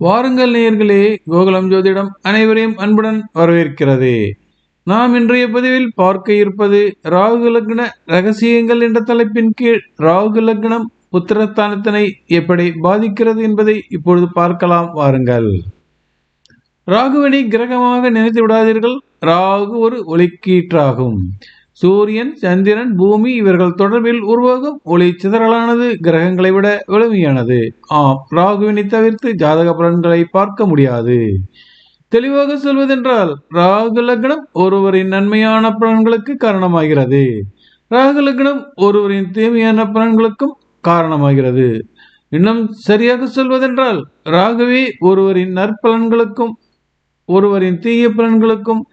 வாருங்கள் நேயர்களே, கோகுலம் ஜோதிடம் அனைவரையும் அன்புடன் வரவேற்கிறது. நாம் இன்றைய பதிவில் பார்க்க இருப்பது ராகு லக்ன ரகசியங்கள் என்ற தலைப்பின் கீழ் ராகு லக்னம் புத்திரஸ்தானத்தினை எப்படி பாதிக்கிறது என்பதை இப்பொழுது பார்க்கலாம். வாருங்கள். ராகுவினை கிரகமாக நினைத்து விடாதீர்கள். ராகு ஒரு ஒளிக்கீற்றாகும். சூரியன், சந்திரன், பூமி இவர்கள் தொடர்பில் உருவாகும் ஒளி சிதறலானது கிரகங்களை விட வலிமையானது. ராகுவினை தவிர்த்து ஜாதக பலன்களை பார்க்க முடியாது. தெளிவாக சொல்வதென்றால் ராகு லக்னம் ஒருவரின் நன்மையான பலன்களுக்கு காரணமாகிறது. ராகு லக்னம் ஒருவரின் தீமையான பலன்களுக்கும் காரணமாகிறது. இன்னும் சரியாக சொல்வதென்றால் ராகுவே ஒருவரின் நற்பலன்களுக்கும் ஒருவரின் தீய பலன்களுக்கும்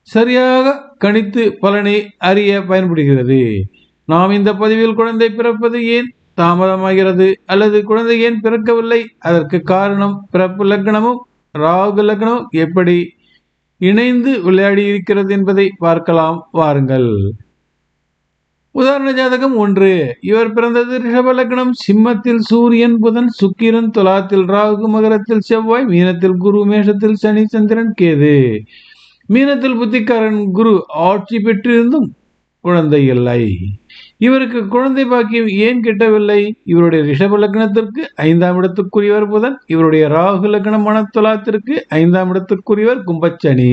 சரியாக கணித்து பலனை அறிய பயன்படுகிறது. நாம் இந்த பதிவில் குழந்தை பிறப்பது ஏன் தாமதமாகிறது அல்லது குழந்தை ஏன் பிறக்கவில்லை, அதற்கு காரணம் பிறப்பு லக்னமும் ராகு லக்னமும் எப்படி இணைந்து விளையாடி இருக்கிறது என்பதை பார்க்கலாம். வாருங்கள். உதாரண ஜாதகம் 1. இவர் பிறந்தது ரிஷப லக்னம். சிம்மத்தில் சூரியன், புதன், சுக்கிரன், துலாத்தில் ராகு, மகரத்தில் செவ்வாய், மீனத்தில் குரு, மேஷத்தில் சனி, சந்திரன், கேது. மீனத்தில் புத்திக்காரன் குரு ஆட்சி பெற்றிருந்தும் குழந்தை இல்லை. இவருக்கு குழந்தை பாக்கியம் ஏன் கிட்டவில்லை? இவருடைய ரிஷப லக்னத்திற்கு 5ஆம் இடத்துக்குரியவர் புதன். இவருடைய ராகு லக்னமான துலாத்திற்கு 5ஆம் இடத்துக்குரியவர் கும்பச்சனி.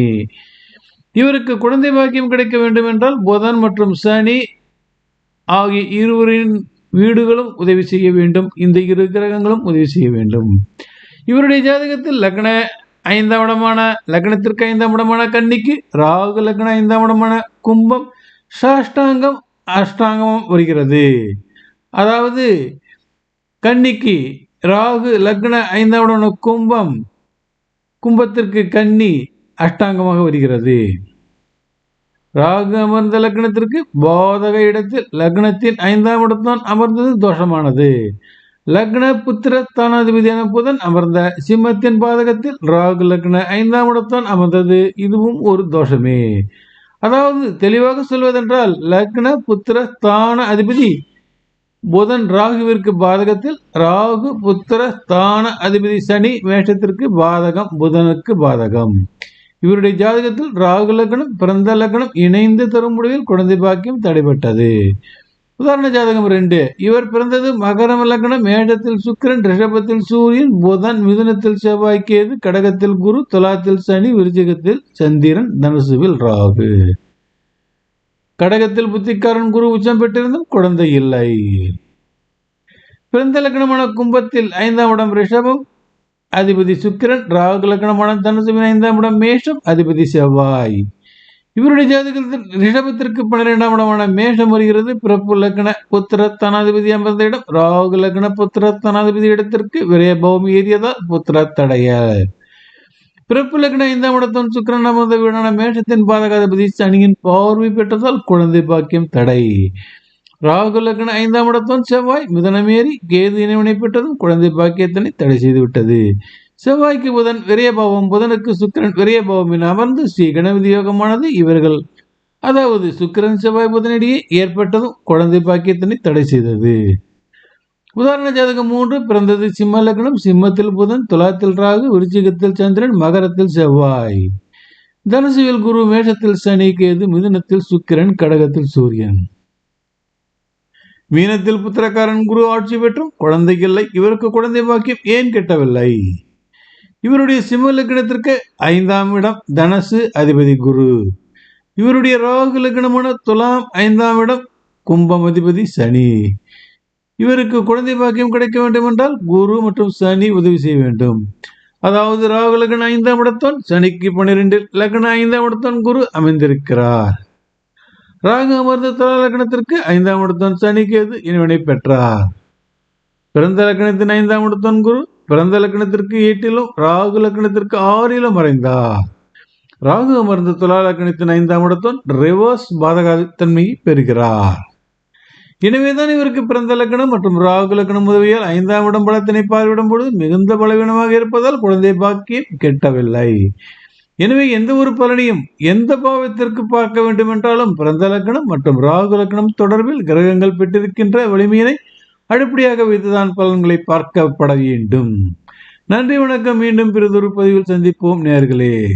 இவருக்கு குழந்தை பாக்கியம் கிடைக்க வேண்டும் என்றால் புதன் மற்றும் சனி ஆகிய இருவரின் வீடுகளும் உதவி செய்ய வேண்டும். இந்த இரு கிரகங்களும் உதவி செய்ய வேண்டும். இவருடைய ஜாதகத்தில் லக்னத்திற்கு 5ஆம் இடமான கன்னிக்கு ராகு லக்ன 5ஆம் இடமான கும்பம் சாஷ்டாங்கம் அஷ்டாங்கமும் வருகிறது. அதாவது கன்னிக்கு ராகு லக்ன 5ஆம் இடமான கும்பத்திற்கு கன்னி அஷ்டாங்கமாக வருகிறது. ராகு அமர்ந்த லக்னத்திற்கு பாதக இடத்தில் லக்னத்தின் 5ஆம் இடத்தான் அமர்ந்தது தோஷமானது. லக்ன புத்திர ஸ்தானாதிபதியான புதன் அமர்ந்த சிம்மத்தின் பாதகத்தில் ராகு லக்ன 5ஆம் இடத்தான் அமர்ந்தது. இதுவும் ஒரு தோஷமே. அதாவது தெளிவாக சொல்வதென்றால் லக்ன புத்திர ஸ்தான அதிபதி புதன் ராகுவிற்கு பாதகத்தில், ராகு புத்திர ஸ்தான அதிபதி சனி மேஷத்திற்கு பாதகம், புதனுக்கு பாதகம். இவருடைய ஜாதகத்தில் ராகு லக்னம் பிறந்த லக்னம் இணைந்து தரும் முடிவில் குழந்தை பாக்கியம் தடைபட்டது. உதாரண ஜாதகம் 2. இவர் பிறந்தது மகரம் லக்னம். மேஷத்தில் சுக்கிரன், ரிஷபத்தில் சூரியன், புதன், மிதுனத்தில் செவ்வாய், கேது, கடகத்தில் குரு, துலாத்தில் சனி, விருச்சிகத்தில் சந்திரன், தனுசுவில் ராகு. கடகத்தில் புத்திக்காரன் குரு உச்சம் பெற்றிருந்தும் குழந்தை இல்லை. பிறந்த லக்னமான கும்பத்தில் 5ஆம் இடம் ரிஷபம், அதிபதி சுக்கிரன். ராகு லக்னமான தனுசுவின் 5ஆம் இடம் மேஷம், அதிபதி செவ்வாய். இவருடைய ஜாதகத்தில் ரிஷபத்திற்கு 12ஆம் இடமான மேஷம் வருகிறது. பிறப்பு லக்ன புத்திர தனாதிபதி அமர்ந்த இடம். ராகு லக்ன புத்திர தனாதிபதி இடத்திற்கு விரயபவம் ஏறியதால் புத்திர தடைய. பிறப்பு லக்ன 5ஆம் இடத்தின் சுக்கிரன் அமர்ந்த வீடான மேஷத்தின் பாதகாதிபதி சனியின் பார்வை பெற்றதால் குழந்தை பாக்கியம் தடை. ராகு லக்ன 5ஆம் இடத்தின் செவ்வாய் மிதனமேறி கேது இணைவினை பெற்றதும் குழந்தை பாக்கியத்தினை தடை செய்துவிட்டது. செவ்வாய்க்கு புதன் விரயபாவம், புதனுக்கு சுக்கிரன் விரயபாவம் என அமர்ந்து ஸ்ரீ கணபதி யோகமானது இவர்கள் அதாவது சுக்கிரன் செவ்வாய் புதனிடையே ஏற்பட்டதும் குழந்தை பாக்கியத்தினை தடை செய்தது. உதாரண ஜாதகம் 3. பிறந்தது சிம்ம லக்னம். சிம்மத்தில் புதன், துலாத்தில் ராகு, விருச்சிகத்தில் சந்திரன், மகரத்தில் செவ்வாய், தனுசுவில் குரு, மேஷத்தில் சனி, கேது, மிதுனத்தில் சுக்கிரன், கடகத்தில் சூரியன். மீனத்தில் புத்திரக்காரன் குரு ஆட்சி பெற்றும் குழந்தை இல்லை. இவருக்கு குழந்தை பாக்கியம் ஏன் கிட்டவில்லை? இவருடைய சிம்ம லக்னத்திற்கு 5ஆம் இடம் தனசு, அதிபதி குரு. இவருடைய ராகு லக்னமான துலாம் 5ஆம் இடம் கும்பம், அதிபதி சனி. இவருக்கு குழந்தை பாக்கியம் கிடைக்க வேண்டும் என்றால் குரு மற்றும் சனி உதவி செய்ய வேண்டும். அதாவது ராகு லக்ன 5ஆம் இடத்தான் சனிக்கு 12 லக்ன 5ஆம் இடத்தான் குரு அமைந்திருக்கிறார். ராகு அமர்ந்த துலா லக்னத்திற்கு 5ஆம் இடத்தான் சனிக்கு எது இணைவினை பெற்றார். பிறந்த லக்னத்தின் 5ஆம் இடத்தான் குரு பிறந்த லக்னத்திற்கு 8லும் ராகு லக்னத்திற்கு 6லும் மறைந்தார். ராகு அமர்ந்த துலா லக்னத்தின் 5ஆம் இடத்தான் ரிவர்ஸ் பாதகத்தன்மையை பெறுகிறார். எனவேதான் இவருக்கு பிறந்த லக்னம் மற்றும் ராகு லக்னம் உதவியால் 5ஆம் இடம் பலத்தினை பார்வையிடும் பொழுது மிகுந்த பலவீனமாக இருப்பதால் குழந்தை பாக்கியம் கெட்டவில்லை. எனவே எந்த ஒரு பலனையும் எந்த பாவத்திற்கு பார்க்க வேண்டும் என்றாலும் பிறந்த லக்னம் மற்றும் ராகு லக்னம் தொடர்பில் கிரகங்கள் பெற்றிருக்கின்ற வலிமையினை அடிப்படையாக வைத்துதான் பலன்களை பார்க்கப்பட வேண்டும். நன்றி, வணக்கம். மீண்டும் பிறதொரு பதிவில் சந்திப்போம் நேயர்களே.